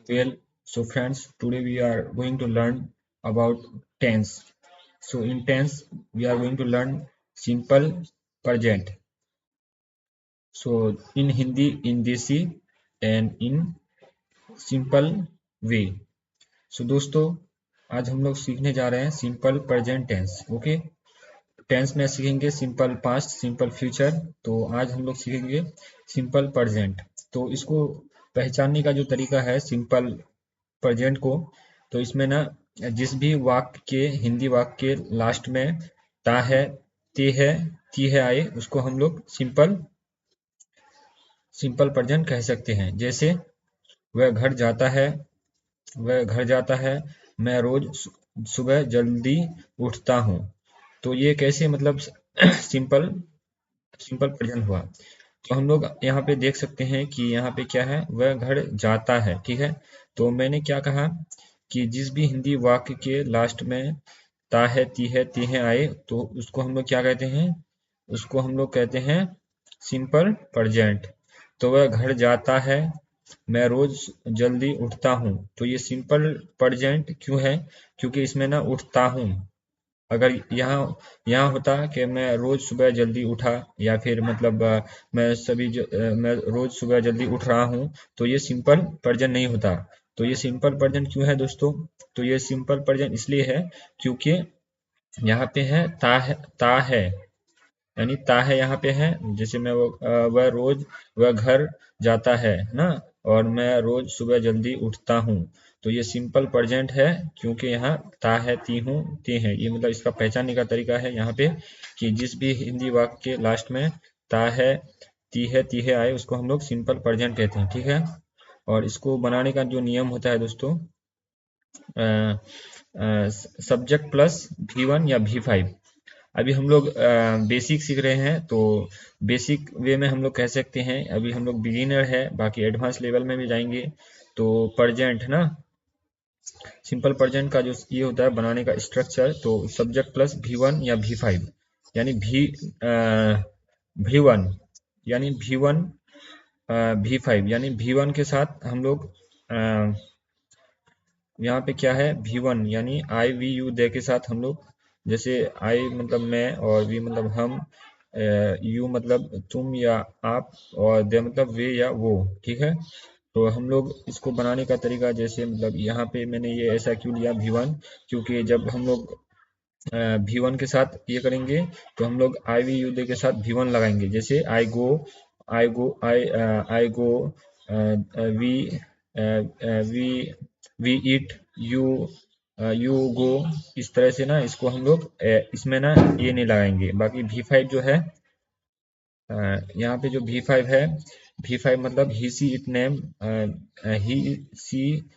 Well, so friends, today we are going to learn about tense. So in tense, we are going to learn simple present. So in Hindi, in Desi and in simple way. So दोस्तों, आज हम लोग सीखने जा रहे हैं simple present tense. Okay, tense में सीखेंगे सिंपल पास्ट, सिंपल फ्यूचर. तो आज हम लोग सीखेंगे सिंपल प्रेजेंट. तो इसको पहचानने का जो तरीका है सिंपल प्रेजेंट को, तो इसमें ना जिस भी वाक्य के हिंदी वाक्य के लास्ट में ता है, ते है, ती है आए, उसको हम लोग सिंपल प्रेजेंट कह सकते हैं. जैसे वह घर जाता है, वह घर जाता है, मैं रोज सुबह जल्दी उठता हूँ. तो ये कैसे मतलब सिंपल सिंपल प्रेजेंट हुआ. तो हम लोग यहाँ पे देख सकते हैं कि यहाँ पे क्या है, वह घर जाता है. ठीक है, तो मैंने क्या कहा कि जिस भी हिंदी वाक्य के लास्ट में ता है, ती है, ती है आए, तो उसको हम लोग क्या कहते हैं, उसको हम लोग कहते हैं सिंपल प्रेजेंट. तो वह घर जाता है, मैं रोज जल्दी उठता हूँ. तो ये सिंपल प्रेजेंट क्यों है, क्योंकि इसमें ना उठता हूँ. अगर यहाँ यहाँ होता कि मैं रोज सुबह जल्दी उठा, या फिर मतलब मैं रोज सुबह जल्दी उठ रहा हूँ, तो ये सिंपल प्रेजेंट नहीं होता. तो ये सिंपल प्रेजेंट क्यों है दोस्तों, तो ये सिंपल प्रेजेंट इसलिए है क्योंकि यहाँ पे है ता है, यानी ता है यहाँ पे है. जैसे वह रोज वह घर जाता है ना, और मैं रोज सुबह जल्दी उठता हूँ. तो ये सिंपल प्रेजेंट है क्योंकि यहाँ ता है, ती हूँ, ते हैं. ये मतलब इसका पहचानने का तरीका है यहाँ पे कि जिस भी हिंदी वाक्य के लास्ट में ता है, ती है आए, उसको हम लोग सिंपल प्रेजेंट कहते हैं. ठीक है, और इसको बनाने का जो नियम होता है दोस्तों, सब्जेक्ट प्लस V1 या V5. अभी हम लोग बेसिक सीख रहे हैं, तो बेसिक वे में हम लोग कह सकते हैं, अभी हम लोग बिगिनर है, बाकी एडवांस लेवल में भी जाएंगे. तो प्रेजेंट ना, सिंपल प्रेजेंट का जो ये होता है बनाने का स्ट्रक्चर, तो सब्जेक्ट प्लस V1 या V5, यानी V1 यानी V1 V5, यानी V1 के साथ हम लोग यहाँ पे क्या है, V1 यानी आई वी यू दे के साथ हम लोग, जैसे आई मतलब मैं, और वी मतलब हम, यू मतलब तुम या आप, और दे मतलब वे या वो. ठीक है, तो हम लोग इसको बनाने का तरीका, जैसे मतलब यहाँ पे मैंने ये ऐसा क्यों लिया V1, क्योंकि जब हम लोग V1 के साथ ये करेंगे, तो हम लोग आई वी यू दे के साथ V1 लगाएंगे. जैसे I go, we we we eat, you you go. इस तरह से ना इसको हम लोग इसमें ना ये नहीं लगाएंगे. बाकी V5 जो है, यहाँ पे जो V5 है, V5 मतलब he see it name, he see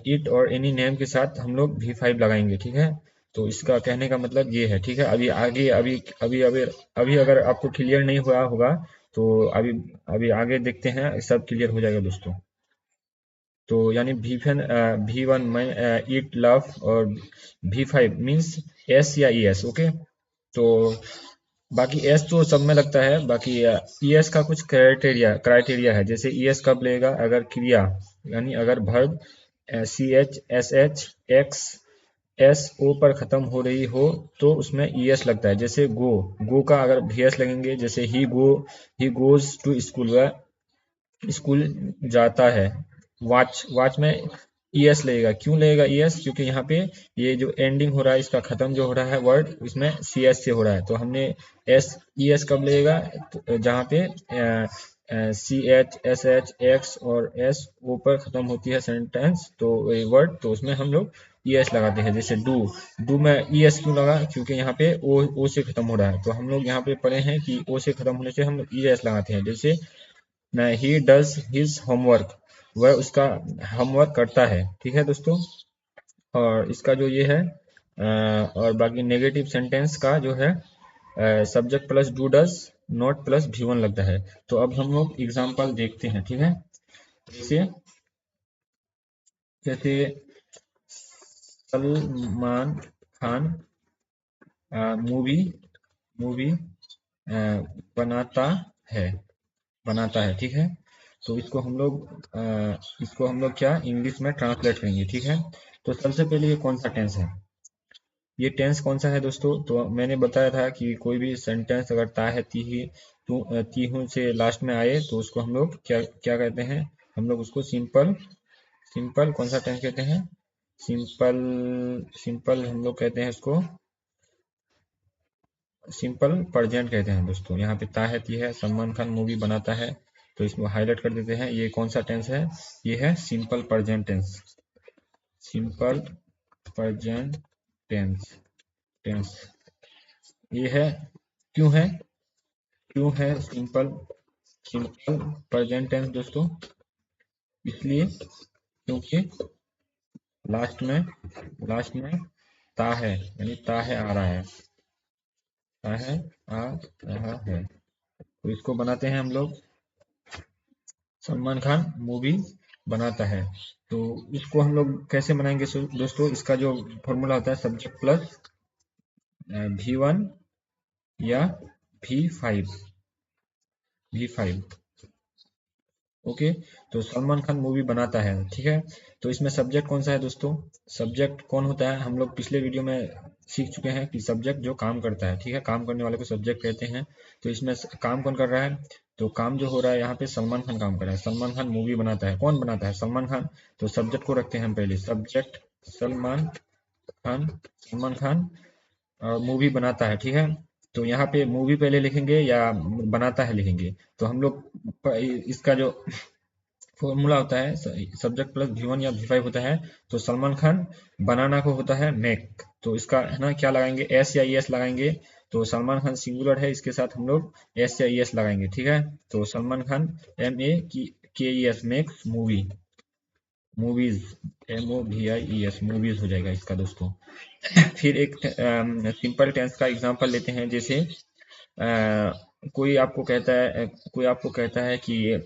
it और एनी नेम के साथ हम लोग V5 लगाएंगे. ठीक है, तो इसका कहने का मतलब ये है. ठीक है, अभी आगे अभी अभी अभी अभी अगर आपको क्लियर नहीं हुआ होगा, तो अभी अभी आगे देखते हैं, सब क्लियर हो जाएगा दोस्तों. तो यानी V1 मैं ईट, लव, और V5 मीन्स एस या ई एस. ओके, तो बाकी एस तो सब में लगता है, बाकी ई एस का कुछ क्राइटेरिया है. जैसे ई एस कब लगेगा, अगर क्रिया, यानी अगर verb C H S H X S O पर खत्म हो रही हो, तो उसमें ई एस लगता है. जैसे गो का अगर वी एस लगेंगे, जैसे ही गोज टू स्कूल, वह स्कूल जाता है. वॉच में ई एस लगेगा. क्यों लगेगा ई एस, क्योंकि यहाँ पे ये जो एंडिंग हो रहा है, इसका खत्म जो हो रहा है वर्ड, इसमें सी एस से हो रहा है. तो हमने एस ई एस कब लगेगा, तो जहाँ पे C H S H X और एस ओ पर खत्म होती है सेंटेंस, तो वर्ड, तो उसमें हम लोग ई एस लगाते हैं. जैसे डू में ई एस क्यों लगा, क्योंकि यहाँ पे ओ से खत्म हो रहा है. तो हम लोग यहाँ पे पढ़े हैं कि ओ से खत्म होने से हम लोग ई एस लगाते हैं. जैसे ही डज हिज होमवर्क, वह उसका होमवर्क करता है. ठीक है दोस्तों, और इसका जो ये है, और बाकी नेगेटिव सेंटेंस का जो है, subject plus do does not plus V1 लगता है. तो अब हम लोग एग्जाम्पल देखते हैं. ठीक है, जैसे जैसे सलमान खान मूवी मूवी बनाता है. ठीक है, तो इसको हम लोग क्या इंग्लिश में ट्रांसलेट करेंगे, ठीक है। तो सबसे पहले ये कौन सा टेंस है, ये टेंस कौन सा है दोस्तों, तो मैंने बताया था कि कोई भी सेंटेंस अगर ता है ती ही ती हूँ से लास्ट में आए तो उसको हम लोग क्या क्या कहते हैं, हम लोग उसको सिंपल सिंपल कौन सा टेंस कहते हैं, सिंपल सिंपल हम लोग कहते हैं उसको सिंपल प्रेजेंट कहते हैं दोस्तों। यहाँ पे ता है ती है, सलमान खान मूवी बनाता है, तो इसमें हाईलाइट कर देते हैं ये कौन सा टेंस है, ये है simple present tense, simple present tense tense ये है। क्यों है, क्यों है सिंपल सिंपल प्रेजेंट टेंस दोस्तों, इसलिए क्योंकि लास्ट में ता है, यानी ता है आ रहा है, ता है आ रहा है, तो इसको बनाते हैं हम लोग, सलमान खान मूवी बनाता है। तो इसको हम लोग कैसे बनाएंगे दोस्तों, इसका जो फॉर्मूला होता है सब्जेक्ट प्लस V1 या V5 ओके। तो सलमान खान मूवी बनाता है, ठीक है। तो इसमें सब्जेक्ट कौन सा है दोस्तों, सब्जेक्ट कौन होता है, हम लोग पिछले वीडियो में सीख चुके हैं कि सब्जेक्ट जो काम करता है, ठीक है, काम करने वाले को सब्जेक्ट कहते हैं। तो इसमें काम कौन कर रहा है, तो काम जो हो रहा है यहाँ पे सलमान खान काम कर रहा है, सलमान खान मूवी बनाता है, कौन बनाता है, सलमान खान। तो सब्जेक्ट को रखते हैं हम पहले, सब्जेक्ट सलमान खान, सलमान खान मूवी बनाता है, ठीक है। तो यहाँ पे मूवी पहले लिखेंगे या बनाता है लिखेंगे, तो हम लोग इसका जो फॉर्मूला होता है सब्जेक्ट प्लस V1 या V5 होता है, तो सलमान खान बनाना को होता है मेक, तो इसका है ना क्या लगाएंगे, एस या एस लगाएंगे। तो सलमान खान सिंगुलर है, इसके साथ हम लोग एस या एस लगाएंगे, ठीक है। तो Salman Khan MAKES makes movies MOVIES movies हो जाएगा इसका दोस्तों। फिर एक सिंपल टेंस का एग्जांपल लेते हैं, जैसे कोई आपको कहता है कि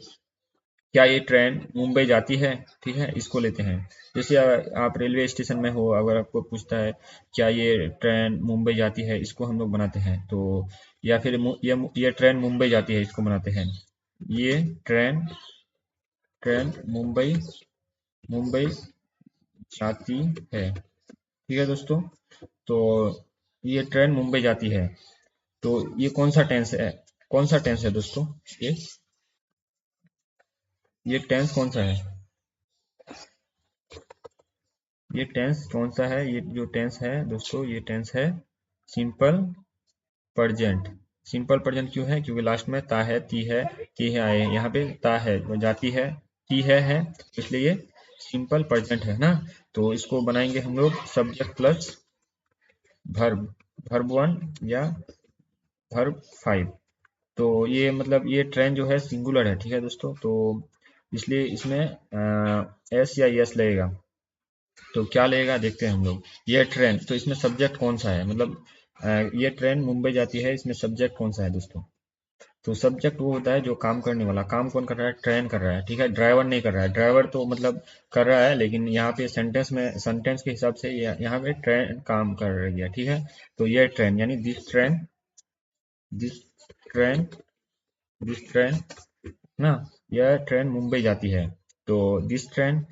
क्या ये ट्रेन मुंबई जाती है, ठीक है, इसको लेते हैं। जैसे आप रेलवे स्टेशन में हो, अगर आपको पूछता है क्या ये ट्रेन मुंबई जाती है, इसको हम लोग बनाते हैं। तो या फिर ये ट्रेन मुंबई जाती है, इसको बनाते हैं, ये ट्रेन ट्रेन मुंबई मुंबई जाती है, ठीक है दोस्तों। तो ये ट्रेन मुंबई जाती है, तो ये कौन सा टेंस है, कौन सा टेंस है दोस्तों, ये ये टेंस कौन सा है, ये टेंस कौन सा है, ये जो टेंस है दोस्तों, ये टेंस है सिंपल प्रेजेंट। सिंपल प्रेजेंट क्यों है, क्योंकि लास्ट में ती है आए, यहाँ पे ता है वो जाती है, है इसलिए ये सिंपल प्रेजेंट है ना। तो इसको बनाएंगे हम लोग सब्जेक्ट प्लस वर्ब, वर्ब 1 या वर्ब 5। तो ये मतलब ये ट्रेन जो है सिंगुलर है, ठीक है दोस्तों, तो इसलिए इसमें एस या यस लगेगा। तो क्या लगेगा देखते हैं हम लोग, ये ट्रेन, तो इसमें सब्जेक्ट कौन सा है, मतलब ये ट्रेन मुंबई जाती है, इसमें सब्जेक्ट कौन सा है दोस्तों, तो सब्जेक्ट वो होता है जो काम करने वाला, काम कौन कर रहा है, ट्रेन कर रहा है, ठीक है, ड्राइवर नहीं कर रहा है, ड्राइवर तो मतलब कर रहा है, लेकिन यहाँ पे सेंटेंस के हिसाब से यहाँ पे ट्रेन काम कर रही है, ठीक है। तो ये ट्रेन यानी दिस ट्रेन दिस ट्रेन ना, यह ट्रेन मुंबई जाती है। तो दिस ट्रेन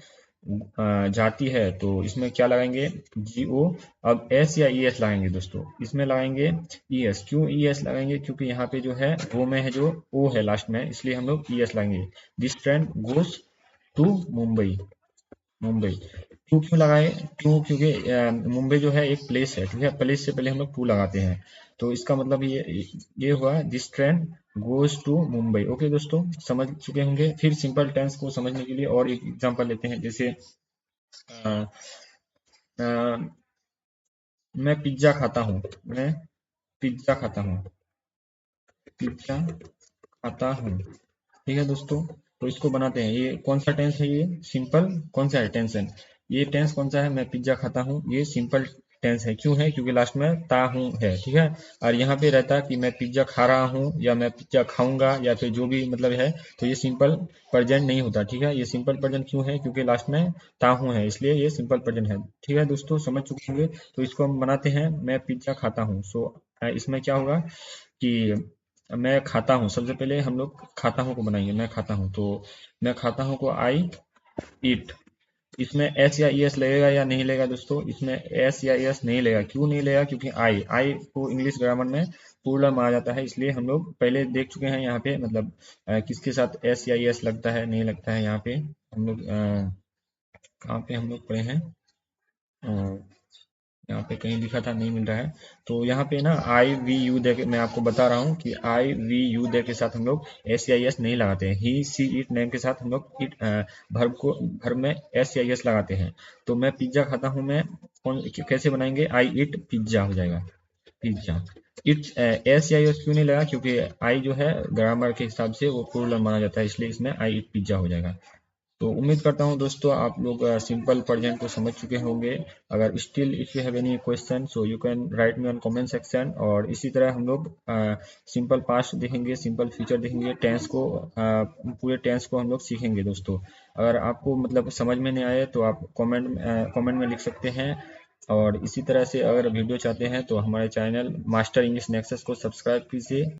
जाती है, तो इसमें क्या लगाएंगे, GO। अब एस या ES लगाएंगे दोस्तों, इसमें लगाएंगे ES, क्यों ES लगाएंगे, क्योंकि यहाँ पे जो है वो में है जो O है लास्ट में, इसलिए हम लोग ES लगाएंगे। This train goes to Mumbai, Mumbai to क्यों लगाए, क्यों, क्योंकि मुंबई जो है एक प्लेस है, ठीक है, प्लेस से पहले हम लोग टू लगाते हैं। तो इसका मतलब ये हुआ this train goes to Mumbai. Okay दोस्तों, समझ चुके होंगे। फिर सिंपल टेंस को समझने के लिए और एक एग्जांपल लेते हैं, जैसे अ, अ, मैं पिज्जा खाता हूँ, मैं पिज्जा खाता हूँ, पिज्जा खाता हूँ, ठीक है दोस्तों। तो इसको बनाते हैं, ये कौन सा टेंस है, ये सिंपल कौन सा है टेंस है, ये टेंस कौन सा है, मैं पिज्जा खाता हूँ, ये सिंपल टेंस है, क्यों है, क्योंकि लास्ट में ता हूँ है, ठीक है। और यहाँ पे रहता कि मैं पिज्जा खा रहा हूँ या मैं पिज्जा खाऊंगा या फिर जो भी मतलब है, तो ये सिंपल प्रेजेंट नहीं होता, ठीक है। ये सिंपल प्रेजेंट क्यों है, क्योंकि लास्ट में ता हूँ है, इसलिए ये सिंपल प्रेजेंट है, ठीक है दोस्तों, समझ चुके होंगे। तो इसको हम बनाते हैं, मैं पिज्जा खाता हूँ। सो इसमें क्या होगा कि मैं खाता हूँ, सबसे पहले हम लोग खाता हूँ को बनाएंगे। मैं खाता हूँ, तो मैं खाता हूँ को आई ईट। इसमें एस या ई एस लगेगा या नहीं लगेगा दोस्तों? इसमें एस या ई एस नहीं लगेगा। क्यों नहीं लगेगा? क्योंकि आई आई को इंग्लिश ग्रामर में प्लूरल माना जाता है, इसलिए हम लोग पहले देख चुके हैं यहाँ पे, मतलब किसके साथ एस या ई एस लगता है नहीं लगता है। यहाँ पे हम लोग कहाँ पे हम लोग पढ़े हैं, अ, यहाँ पे कहीं लिखा था, नहीं मिल रहा है। तो यहाँ पे ना आई वी यू दे के मैं आपको बता रहा हूँ कि आई वी यू दे के साथ हम लोग एस या एस नहीं लगाते हैं। ही सी इट नेम के साथ हम लोग इट भर्ब में एस या एस लगाते हैं। तो मैं पिज्जा खाता हूँ, मैं कौन कैसे बनाएंगे? आई इट पिज्जा हो जाएगा, पिज्जा। इट एस या एस क्यों नहीं लगा? क्योंकि आई जो है ग्रामर के हिसाब से वो प्लूरल माना जाता है, इसलिए इसमें आई इट पिज्जा हो जाएगा। तो उम्मीद करता हूँ दोस्तों आप लोग सिंपल प्रेजेंट को समझ चुके होंगे। अगर still if you have any question so you can write me on comment section. और इसी तरह हम लोग सिंपल पास्ट देखेंगे, सिंपल फ्यूचर देखेंगे, टेंस को पूरे टेंस को हम लोग सीखेंगे दोस्तों। अगर आपको मतलब समझ में नहीं आए तो आप कमेंट में लिख सकते हैं। और इसी तरह से अगर वीडियो चाहते हैं तो हमारे चैनल मास्टर इंग्लिश नेक्सस को सब्सक्राइब कीजिए।